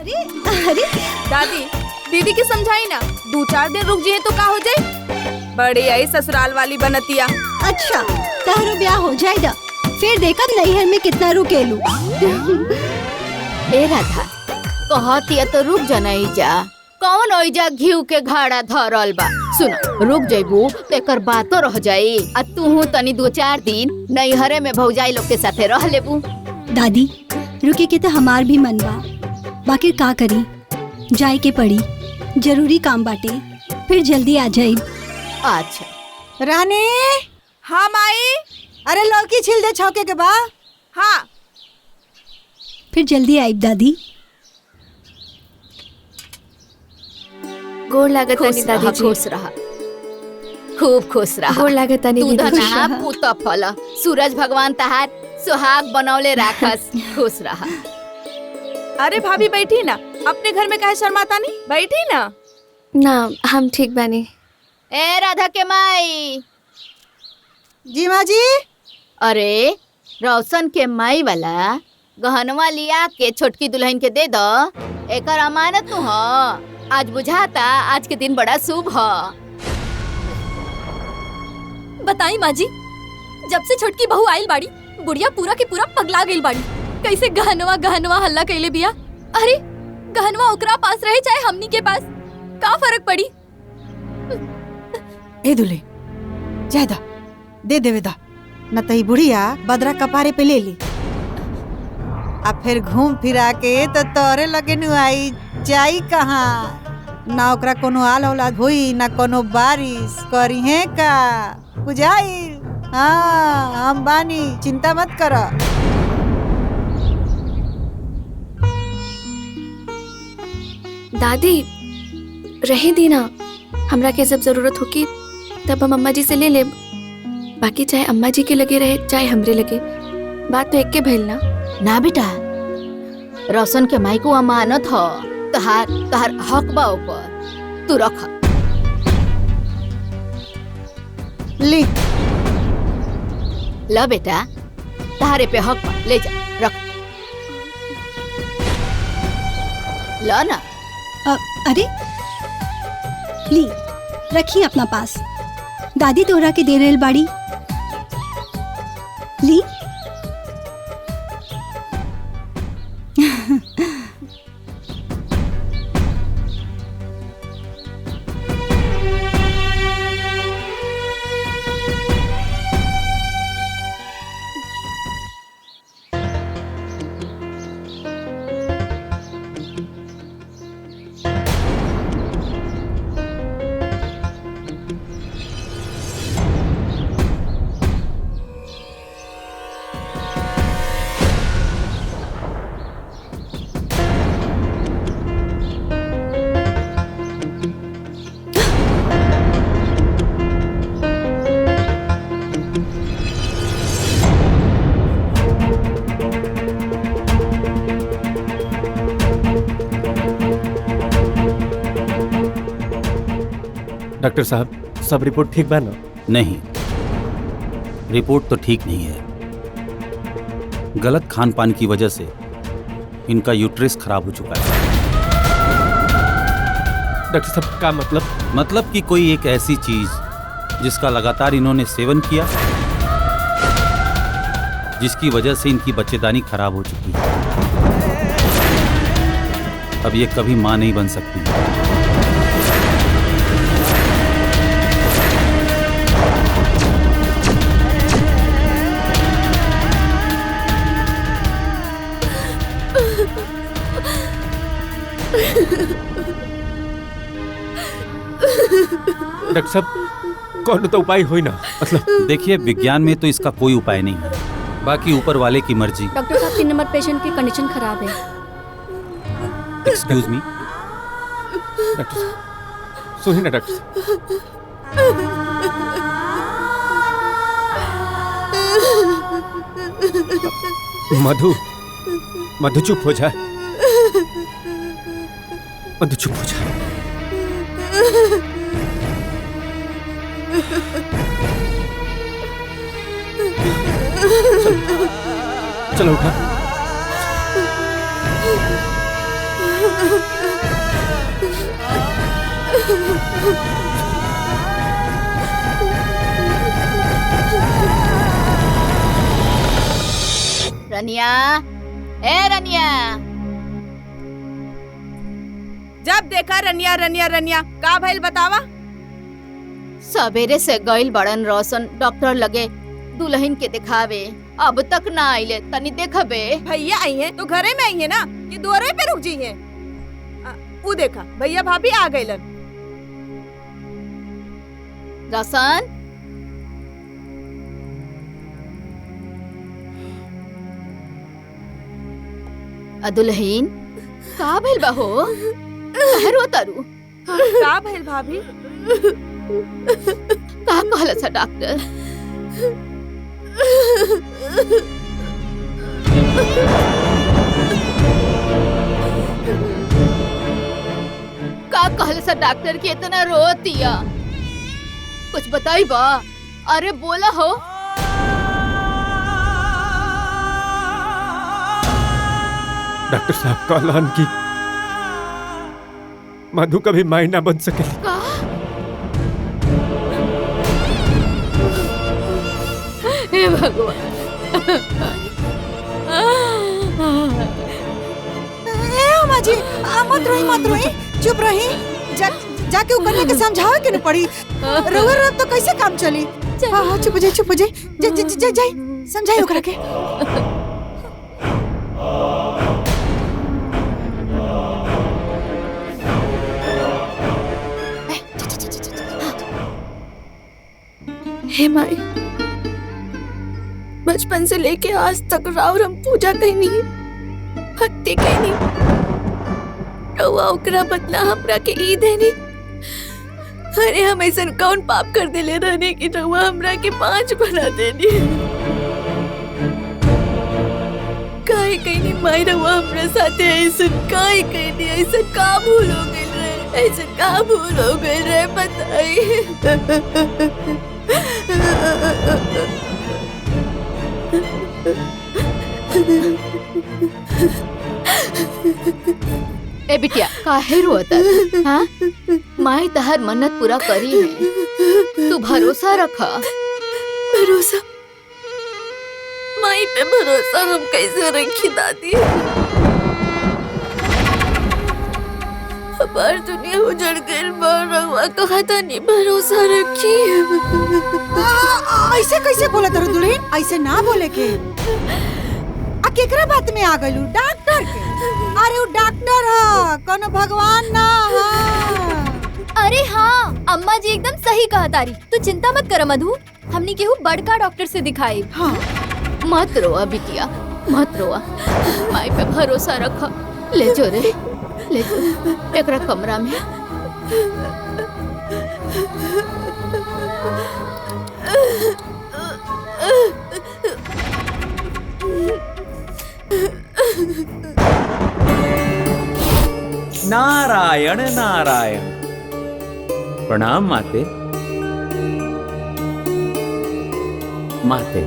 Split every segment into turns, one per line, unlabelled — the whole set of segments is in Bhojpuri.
अरे अरे
दादी दीदी के समझाई ना, 2-4 दिन रुक जाए तो का हो जाए। बड़ी आई ससुराल वाली बनतिया।
अच्छा तारो ब्याह हो जाएगा, फिर देखा नैहर में कितना रुकेलू।
ए राधा कहतिया तो रुक जनाई जा, कौन ओइजा घीव के घाड़ा धरल बा। सुनो रुक जइबू तो एकर बातो रह जाई, आ तू तनी 2-4 दिन नैहरे में भौजाई लोग के साथे रह लेबू।
दादी रुके के तो हमार भी मन बा, बाकी का करी, जाए के पड़ी, जरूरी काम बाटे, फिर जल्दी आ जाए।
अच्छा
रानी।
हाँ माई।
अरे लौकी छिल दे छौके के बा।
हाँ
फिर जल्दी आई दादी।
गोड़ लागत
खुश
नहीं
रहा,
दादी जी।
खुश रहा, खूब खुश रहा।
गोड़ लागत नहीं
तू
दीदी जी।
धना पुत फल, सूरज भगवान तहार सुहाग बनौले राखस। खुश रहा।
अरे भाभी बैठी ना, अपने घर में काहे शर्माता नहीं, बैठी ना।
ना हम ठीक बानी।
ए राधा के माई।
जी माँ जी।
अरे रोशन के माई वाला गहनवा लिया के छोटकी दुल्हन के दे दो, एकर अमानत तू ह। आज बुझाता आज के दिन बड़ा शुभ ह।
बताई माँ जी, जब से छोटकी बहू आइल बाड़ी, बुढ़िया पूरा के पूरा पगला गइल बाड़ी। कैसे गहनवा गहनवा हल्ला कैले बिया। अरे गहनवा ओकरा पास रहे चाहे हमनी के पास, का फर्क पड़ी।
ए दुले जायदा दे देवे दा, न तई बुढ़िया बदरा कपारे पे ले ली। अब फिर घूम फिरा के तो तोरे लगे नु आई जाई कहाँ। ना ओकरा कोनो आल औलाद हुई, ना कोनो बारिश करी है का बुझाई। हाँ हम बानी, चिंता मत करो।
दादी रहे दी ना, हमरा के जब जरूरत होगी तब हम अम्मा जी से ले लेब। बाकी चाहे अम्मा जी के लगे रहे चाहे हमरे लगे, बात तो एक के भइल ना।
ना बेटा, रोशन के माई को अमानत ह, तहार तहार हक बा ऊपर, तू रख।
ली
ल बेटा, तहारे पे हक बा, ले जा रख। ल ना।
अरे ली रखी अपना पास, दादी तोहरा के दे रहल बाड़ी। ली
डॉक्टर साहब, सब रिपोर्ट ठीक बा ना?
नहीं, रिपोर्ट तो ठीक नहीं है। गलत खान पान की वजह से इनका यूट्रस खराब हो चुका है।
डॉक्टर साहब का मतलब
कि कोई एक ऐसी चीज जिसका लगातार इन्होंने सेवन किया, जिसकी वजह से इनकी बच्चेदानी खराब हो चुकी है। अब ये कभी मां नहीं बन सकती।
डॉक्टर साहब कौन तो उपाय होई ना, मतलब
देखिए विज्ञान में तो इसका कोई उपाय नहीं है, बाकी ऊपर वाले की मर्जी।
डॉक्टर साहब 3 नंबर पेशेंट की कंडीशन खराब है।
Excuse me.
डॉक्टर साहब सुनिए ना डॉक्टर साहब। मधु चुप हो जाए, मधु चुप हो जाए। चलो उठा।
रनिया, ए रनिया।
जब देखा रनिया रनिया रनिया, का भइल बतावा?
सवेरे से गइल बड़न रोशन डॉक्टर लगे दुल्हन के दिखावे, अब तक ना आइले। तनी देखबे।
भैया आई हैं तो घरे में आई है ना, कि दुआरे पे रुक जी हैं? ऊ देखा भैया भाभी आ गइलन।
रोशन, दुल्हन का भइल बा हो? काहे रोतारू?
का भइल भाभी?
का कहला सा डॉक्टर? का कहला सा डॉक्टर की इतना रोतिया? कुछ बताई बा? अरे बोला हो।
डॉक्टर साहब कहलन कि मधु कभी माई ना बन सके।
का? हे भगवान।
ए अम्मा जी, मत रोई, चुप रही। जाके ऊपर के समझावे के न पड़ी। रोवे तो कैसे काम चली? हां चुप हो जाई। जाई समझाई ओकरा के।
हे माई, बचपन से लेके आज तक राउर हम पूजा कहीं भक्ति कहीं रउआ ओकरा बदला हमरा के ई देनी। अरे हम ऐसा कौन पाप कर देले रहने की रउआ हमरा के 5 बना देनी। काहे कहीं माई रउआ हमरा साथे ऐसा काहे कहीं ऐसा का भूल हो गइल रहे? ऐसा का भूल हो गइल रहे बताई।
ए बिटिया, काहे रोता? हाँ, माई तहर मन्नत पूरा करी है, तू भरोसा रखा।
भरोसा? माई पे भरोसा हम कैसे रखी दादी? हमार दुनिया उजड़ गई, रउआ कहा था नहीं भरोसा रखी।
ऐसे कैसे बोला तारू दुल्हन? ऐसे ना बोले के। आ केकरा बात में आ गइलू? डॉक्टर के? अरे वो डॉक्टर है, कोनो भगवान ना है।
अरे हाँ, अम्मा जी एकदम सही कहा तारी। तू चिंता मत कर मधु, हमनी केहू बड़का डॉक्टर से दिखाए।
हाँ।
मत रोआ बिटिया, मत रोआ, माई पे भरोसा रखा। ले जो रे, ले जो एकरा कमरा में।
नारायण नारायण। प्रणाम माते। माते,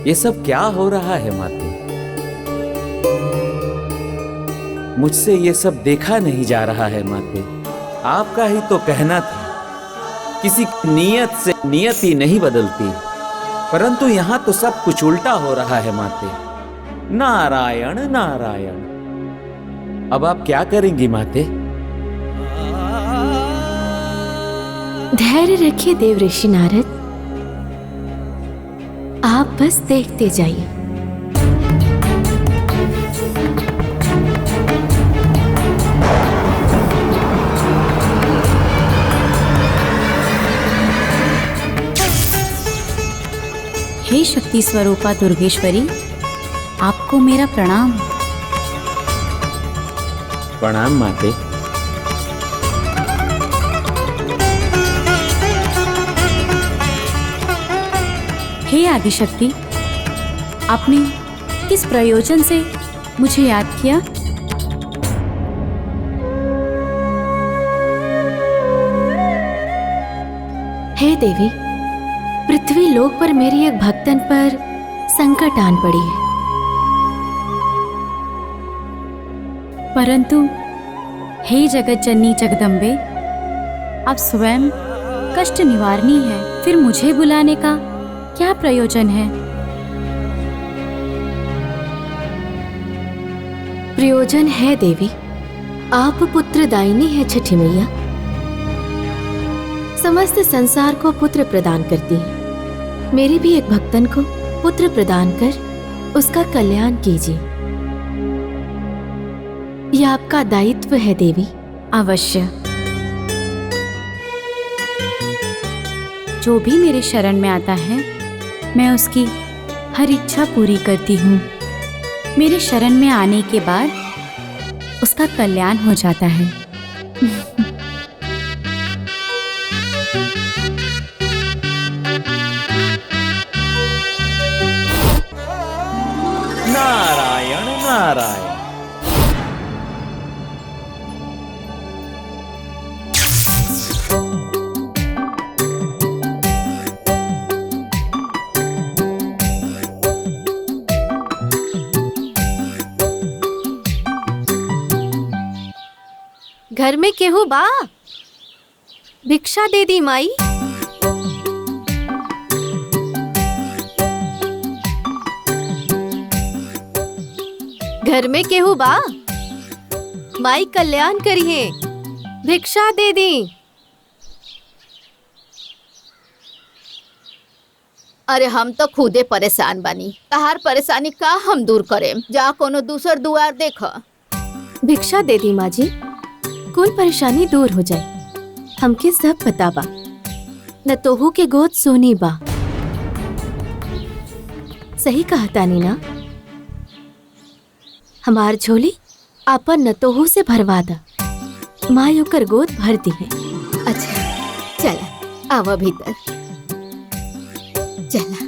ये सब क्या हो रहा है माते? मुझसे ये सब देखा नहीं जा रहा है माते। आपका ही तो कहना था, किसी की नीयत से नियति नहीं बदलती, परंतु यहाँ तो सब कुछ उल्टा हो रहा है माते। नारायण नारायण। अब आप क्या करेंगी माते?
धैर्य रखिए देव ऋषि नारद, आप बस देखते जाइए। हे शक्ति स्वरूपा दुर्गेश्वरी, आपको मेरा प्रणाम।
प्रणाम माते।
हे आदिशक्ति, आपने किस प्रयोजन से मुझे याद किया? हे देवी, पृथ्वी लोक पर मेरी एक भक्तन पर संकट आन पड़ी है, परंतु हे जगत जननी जगदम्बे, आप स्वयं कष्ट निवारणी है, फिर मुझे बुलाने का क्या प्रयोजन है? प्रयोजन है देवी, आप पुत्रदायिनी है छठी मैया। समस्त संसार को पुत्र प्रदान करती हैं। मेरे भी एक भक्तन को पुत्र प्रदान कर उसका कल्याण कीजिए। यह आपका दायित्व है देवी। अवश्य। जो भी मेरे शरण में आता है मैं उसकी हर इच्छा पूरी करती हूँ। मेरे शरण में आने के बाद उसका कल्याण हो जाता है।
नारायण नारायण।
घर में केहू बा? भिक्षा दे दी माई। घर में केहू बा? माई कल्याण करिए, भिक्षा दे दी।
अरे हम तो खुदे परेशान बानी, तहार परेशानी का हम दूर करे? जा कोनो दूसर दुआर देख।
भिक्षा दे दी माँ जी, कोई परेशानी दूर हो जाए। हमके सब पता बा। न तोहू के गोद सोनी बा। सही कहता नी ना? हमार झोली आपन न तोहू से भरवा दा, माँ ओकर गोद भर दी है।
अच्छा चला आवा भीतर चला।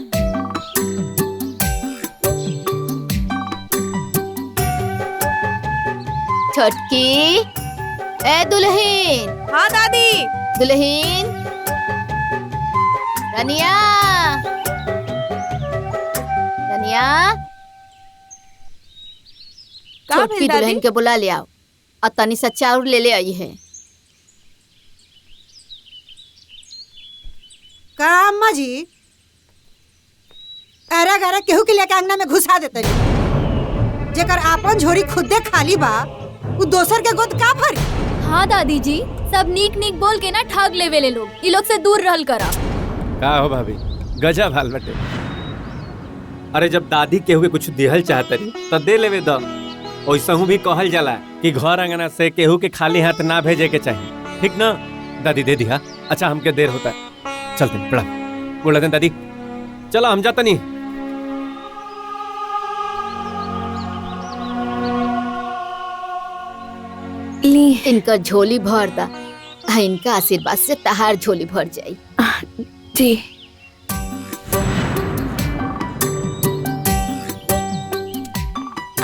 छोटकी, ए दुल्हन।
हाँ दादी।
दुल्हन, रनिया, रनिया। छोटकी दुल्हन के बुला ले आओ और तनी सा चाउर ले आई है।
का अम्मा जी अरे गरे केहू के लेके अंगना में घुसा देते जेकर आपन झोरी खुदे खाली बा, वो दोसर के गोद का भरी?
हाँ दादी जी, सब नीक नीक बोल के ना ठग लेवे ले लोग। इ लोग से दूर रहल करा।
का हो भाभी, गजब हाल बटे। अरे जब दादी केहू के कुछ दिहल चाहतरी तो दे लेवे द। ओइसहू भी कहल जाला कि घर अंगना से केहू के खाली हाथ ना भेजे के चाहिए, ठीक ना? दादी दे दिया। अच्छा हमके देर होता है, चलते बड़ा बोला दें दादी। चलो हम जाता नहीं।
इनका झोली भर दा, इनका आशीर्वाद से तहार झोली भर जाई।
जी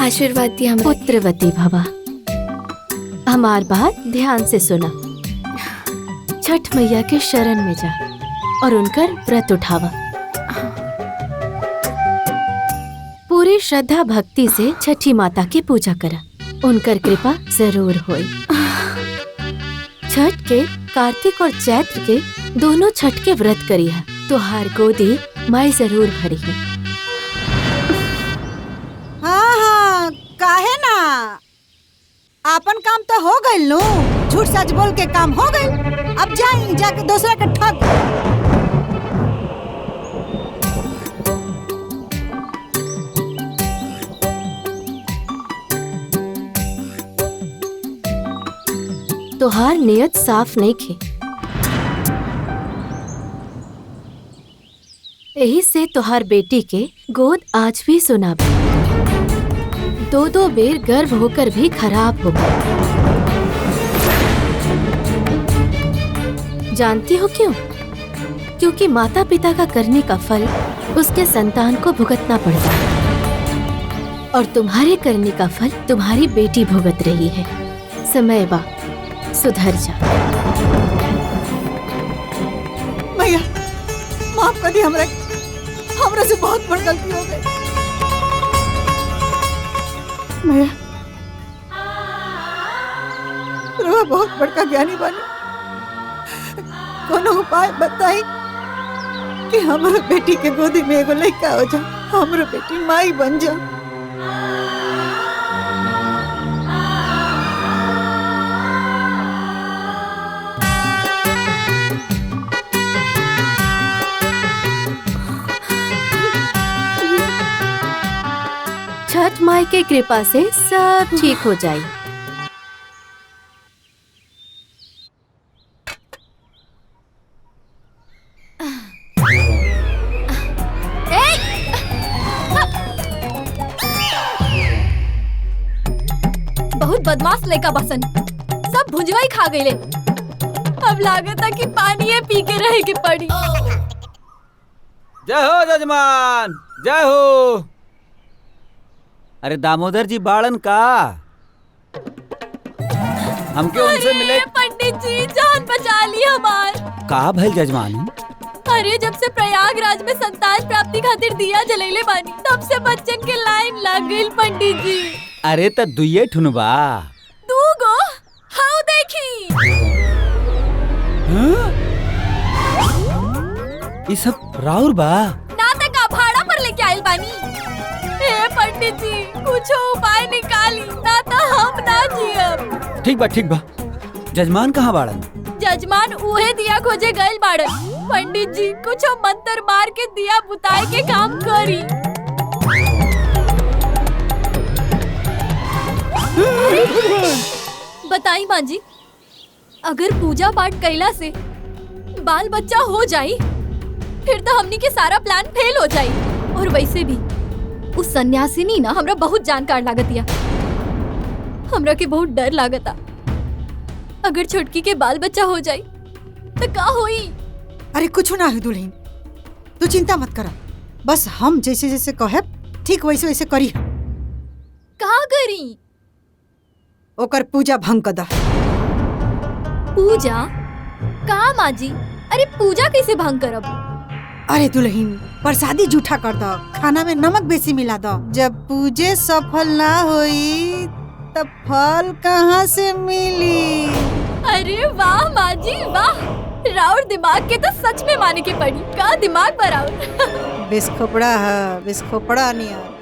आशीर्वाद दिया हमारा।
पुत्रवती भवा। हमार बात ध्यान से सुना। छठ मैया के शरण में जा और उनकर व्रत उठावा। पूरी श्रद्धा भक्ति से छठी माता की पूजा करा, उनकर कृपा जरूर होई। छठ के कार्तिक और चैत्र के दोनों छठ के व्रत करिया, तुहार गोदी माई जरूर भरी है।
हाँ हाँ काहे ना, आपन काम तो हो गइल नु। झूठ सच बोल के काम हो गइल। अब जाई जाके दूसरा के ठग।
तुहार नियत साफ नहीं खे, यही से तुहार बेटी के गोद आज भी सुना। दो दो बेर गर्भ होकर भी खराब हो गया। जानती हो क्यों? क्योंकि माता पिता का करने का फल उसके संतान को भुगतना पड़ता है, और तुम्हारे करने का फल तुम्हारी बेटी भुगत रही है। समय बा, सुधर जा।
भैया माफ कर दी, हमरा से बहुत बड़ी गलती हो गई। भैया रुआ बहुत बड़का ज्ञानी बनी, कोनो उपाय बताई कि हमरो बेटी के गोदी में एगो लड़का हो जाए, हमरो बेटी माई बन जाए।
छठ माई के कृपा से सब ठीक हो जाए।
बहुत बदमाश लड़का बसन, सब भुजवा ही खा गईले। अब लागत है कि पानी है पी के रहे के पड़ी।
जय हो जजमान, जय हो। अरे दामोदर जी बाड़न का हमके उनसे मिले।
पंडित जी जान बचा ली हमार।
का भइल जजमान?
अरे जब से प्रयागराज में संतान प्राप्ति खातिर दिया जलैले बानी, तब से बच्चन के लाइन लग गई पंडित जी।
अरे त दुइये ठुनबा।
तू गो हाउ देखी।
ये सब राउर बा?
ना त का भाड़ा पर लेके आइल बानी। हे पंडित जी कुछ उपाय निकाली, ना तो हम ना जियब।
ठीक बा। जजमान कहाँ बाड़न?
जजमान उहे दिया खोजे गइल बाड़न। पंडित जी कुछ मंत्र मार के दिया बुताए के काम करी। बताई माँ जी, अगर पूजा पाठ कैला से बाल बच्चा हो जाई, फिर तो हमनी के सारा प्लान फेल हो जाई। और वैसे भी उस सन्यासिनी ना हमरा बहुत जानकार लागतिया। हमरा के बहुत डर लागता, अगर छोटकी के बाल बच्चा हो जाई तो का होई?
अरे कुछ ना है दुल्हन, तू चिंता मत करा। बस हम जैसे जैसे कहे ठीक वैसे वैसे करी।
का करी?
ओकर पूजा भंग कर दा।
पूजा? का माँ जी? अरे पूजा कैसे भंग करब?
अरे दुल्हन प्रसादी जूठा कर दो, खाना में नमक बेसी मिला दो। जब पूजे सफल ना होई तब फल कहाँ से मिली?
अरे वाह माँ जी वाह, राउर दिमाग के तो सच में माने के पड़ी। का दिमाग पर राउर।
बिस्खोपड़ा है, बिस्खोपड़ा नहीं है।